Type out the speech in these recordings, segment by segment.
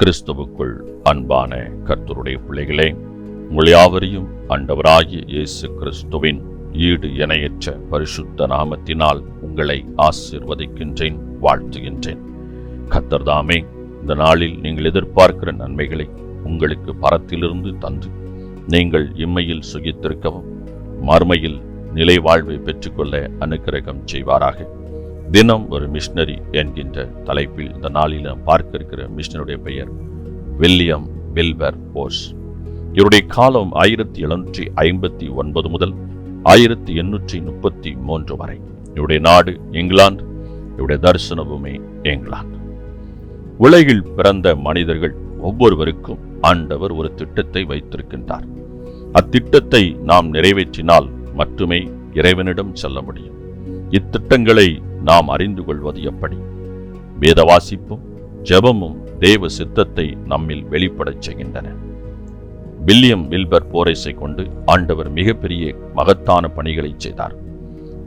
கிறிஸ்துவுக்குள் அன்பான கர்த்தருடைய பிள்ளைகளே, உங்கள் யாவரையும் ஆண்டவராகிய இயேசு கிறிஸ்துவின் ஈடு இணையற்ற பரிசுத்த நாமத்தினால் உங்களை ஆசீர்வதிக்கின்றேன், வாழ்த்துகின்றேன். கர்த்தர் தாமே இந்த நாளில் நீங்கள் எதிர்பார்க்கிற நன்மைகளை உங்களுக்கு பரத்திலிருந்து தந்து நீங்கள் இம்மையில் சுகித்திருக்கவும் மறுமையில் நிலை வாழ்வை பெற்றுக்கொள்ள அனுக்கிரகம் செய்வாராக. தினம் ஒரு மிஷனரி என்கின்ற தலைப்பில் இந்த நாளில் நாம் பார்க்க இருக்கிற மிஷனருடைய பெயர் வில்லியம் வில்பர் போர்ஸ். இவருடைய காலம் 1759 முதல் 1833 வரை. இவருடைய நாடு இங்கிலாந்து, இவருடைய தரிசன பூமி இங்கிலாந்து. உலகில் பிறந்த மனிதர்கள் ஒவ்வொருவருக்கும் ஆண்டவர் ஒரு திட்டத்தை வைத்திருக்கின்றார். அத்திட்டத்தை நாம் நிறைவேற்றினால் மட்டுமே இறைவனிடம் செல்ல முடியும். இத்திட்டங்களை நாம் அறிந்து கொள்வது எப்படி? வேத வாசிப்பும் ஜெபமும் தேவ சித்தத்தை நம்மில் வெளிப்படச் செய்கின்றன. வில்லியம் வில்பர் போரஸை கொண்டு ஆண்டவர் மிகப்பெரிய மகத்தான பணிகளை செய்தார்.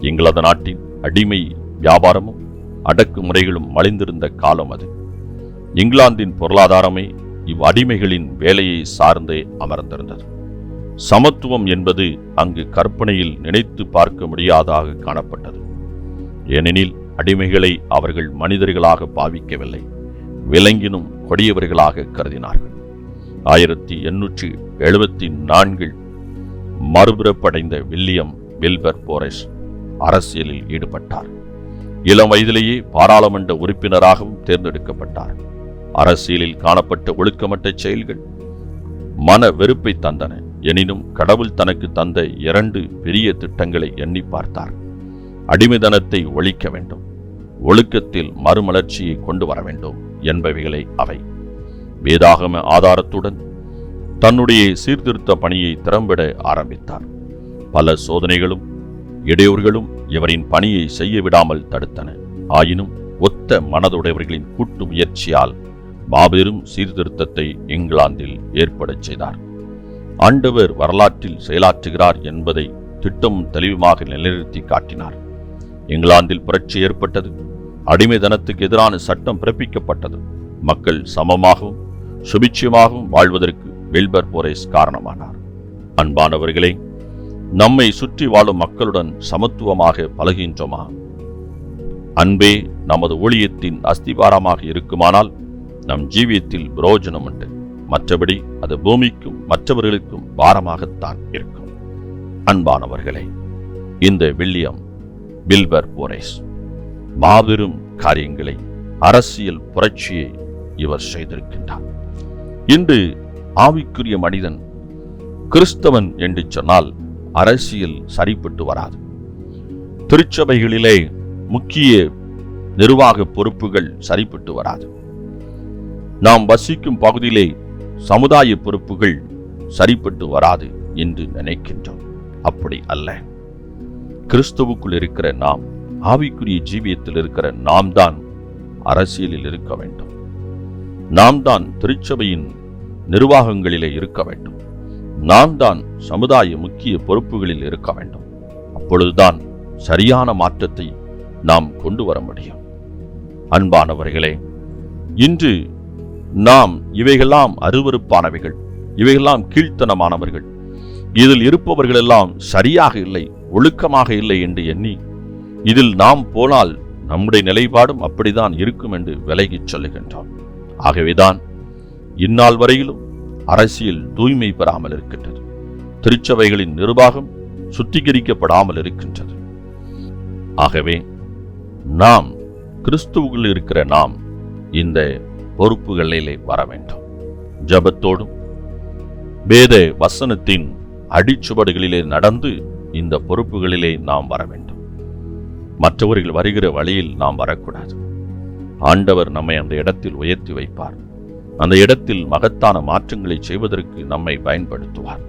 இங்கிலாந்து நாட்டின் அடிமை வியாபாரமும் அடக்குமுறைகளும் மலிந்திருந்த காலம் அது. இங்கிலாந்தின் பொருளாதாரமே இவ்வடிமைகளின் வேலையை சார்ந்தே அமர்ந்திருந்தது. சமத்துவம் என்பது அங்கு கற்பனையில் நினைத்து பார்க்க முடியாதாக காணப்பட்டது. ஏனெனில் அடிமைகளை அவர்கள் மனிதர்களாக பாவிக்கவில்லை, விலங்கினும் கொடியவர்களாக கருதினார்கள். 1874 மறுபிறப்படைந்த வில்லியம் வில்பர் போரஸ் அரசியலில் ஈடுபட்டார். இளம் வயதிலேயே பாராளுமன்ற உறுப்பினராகவும் தேர்ந்தெடுக்கப்பட்டார். அரசியலில் காணப்பட்ட ஒழுக்கமற்ற செயல்கள் மன வெறுப்பை தந்தன. எனினும் கடவுள் தனக்கு தந்த 2 பெரிய திட்டங்களை எண்ணி பார்த்தார். அடிமைதனத்தை ஒழிக்க வேண்டும், ஒழுக்கத்தில் மறுமலர்ச்சியை கொண்டு வர வேண்டும் என்பவைகளை அவை. வேதாகம ஆதாரத்துடன் தன்னுடைய சீர்திருத்த பணியை திறம்பட ஆரம்பித்தார். பல சோதனைகளும் இடையூறுகளும் இவரின் பணியை செய்ய விடாமல் தடுத்தன. ஆயினும் ஒத்த மனதுடையவர்களின் கூட்டு முயற்சியால் மாபெரும் சீர்திருத்தத்தை இங்கிலாந்தில் ஏற்படச் செய்தார். ஆண்டவர் வரலாற்றில் செயலாற்றுகிறார் என்பதை திட்டமும் தெளிவுமாக நிலைநிறுத்தி காட்டினார். இங்கிலாந்தில் புரட்சி ஏற்பட்டது. அடிமைதனத்துக்கு எதிரான சட்டம் பிறப்பிக்கப்பட்டது. மக்கள் சமமாகவும் சுபிட்சமாகவும் வாழ்வதற்கு வில்பர் போரஸ் காரணமானார். அன்பானவர்களே, நம்மை சுற்றி வாழும் மக்களுடன் சமத்துவமாக பழகின்றோமா? அன்பே நமது ஊழியத்தின் அஸ்திவாரமாக இருக்குமானால் நம் ஜீவியத்தில் பிரயோஜனம் உண்டு. மற்றபடி அது பூமிக்கும் மற்றவர்களுக்கும் பாரமாகத்தான் இருக்கும். அன்பானவர்களே, இந்த வில்லியம் வில்பர் போரஸ் மாபெரும் காரியங்களை, அரசியல் புரட்சியை இவர் செய்திருக்கின்றார். இன்று ஆவிக்குரிய மனிதன் கிறிஸ்தவன் என்று சொன்னால் அரசியல் சரிப்பட்டு வராது. திருச்சபைகளிலே முக்கிய நிர்வாக பொறுப்புகள் சரிப்பட்டு வராது. நாம் வசிக்கும் பகுதியிலே சமுதாய பொறுப்புகள் சரிப்பட்டு வராது என்று நினைக்கின்றோம். அப்படி அல்ல. கிறிஸ்துவுக்குள் இருக்கிற நாம், ஆவிக்குரிய ஜீவியத்தில் இருக்கிற நாம் தான் அரசியலில் இருக்க வேண்டும். நாம் தான் திருச்சபையின் நிர்வாகங்களிலே இருக்க வேண்டும். நாம் தான் சமுதாய முக்கிய பொறுப்புகளில் இருக்க வேண்டும். அப்பொழுதுதான் சரியான மாற்றத்தை நாம் கொண்டு வர முடியும். அன்பானவர்களே, இன்று நாம் இவைகளெல்லாம் அருவருப்பானவைகள், இவைகளெல்லாம் கீழ்த்தனமானவர்கள், இதில் இருப்பவர்கள் எல்லாம் சரியாக இல்லை, ஒழுக்கமாக இல்லை என்று எண்ணி இதில் நாம் போனால் நம்முடைய நிலைப்பாடும் அப்படிதான் இருக்கும் என்று விலகிச் சொல்லுகின்றோம். ஆகவேதான் இந்நாள் வரையிலும் அரசியல் தூய்மை பெறாமல் இருக்கின்றது. திருச்சபைகளின் நிர்வாகம் சுத்திகரிக்கப்படாமல் இருக்கின்றது. ஆகவே நாம், கிறிஸ்துவுக்குள் இருக்கிற நாம், இந்த பொறுப்புகளிலே வர வேண்டும். ஜபத்தோடும் வேத வசனத்தின் அடிச்சுவடுகளிலே நடந்து இந்த பொறுப்புகளிலே நாம் வர வேண்டும். மற்றவர்கள் வருகிற வழியில் நாம் வரக்கூடாது. ஆண்டவர் நம்மை அந்த இடத்தில் உயர்த்தி வைப்பார். அந்த இடத்தில் மகத்தான மாற்றங்களை செய்வதற்கு நம்மை பயன்படுத்துவார்.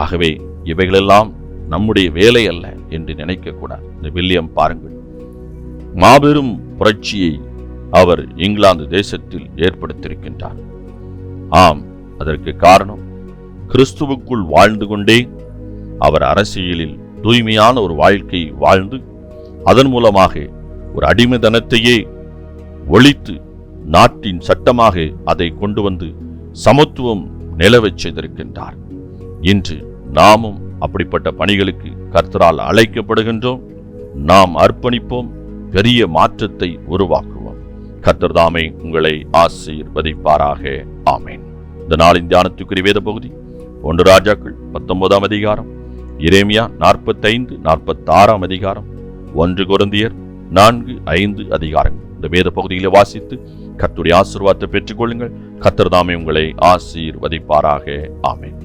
ஆகவே இவைகளெல்லாம் நம்முடைய வேலை அல்ல என்று நினைக்கக்கூடாது. இந்த வில்லியம் பாருங்கள், மாபெரும் புரட்சியை அவர் இங்கிலாந்து தேசத்தில் ஏற்படுத்தியிருக்கின்றார். ஆம், அதற்கு காரணம் கிறிஸ்துவுக்குள் வாழ்ந்து கொண்டே அவர் அரசியலில் தூய்மையான ஒரு வாழ்க்கை வாழ்ந்து அதன் மூலமாக ஒரு அடிமைதனத்தையே ஒழித்து நாட்டின் சட்டமாக அதை கொண்டு வந்து சமத்துவம் நிலவச் செய்திருக்கின்றார். இன்று நாமும் அப்படிப்பட்ட பணிகளுக்கு கர்த்தரால் அழைக்கப்படுகின்றோம். நாம் அர்ப்பணிப்போம், பெரிய மாற்றத்தை உருவாக்குவோம். கர்த்தர் தாமே உங்களை ஆசீர்வதிப்பாராக. ஆமேன். இந்த நாளின் தியானத்துக்குரிய வேத பகுதி 1 ராஜாக்கள் 19ஆம் அதிகாரம், எரேமியா 45, 46ஆம் அதிகாரம், 1 கொரிந்தியர் 4, 5 அதிகாரங்கள். இந்த வேத பகுதியிலே வாசித்து கர்த்தருடைய ஆசீர்வாதத்தை பெற்றுக் கொள்ளுங்கள். கர்த்தர் தாமே உங்களை ஆசீர்வதிப்பாராக. ஆமென்.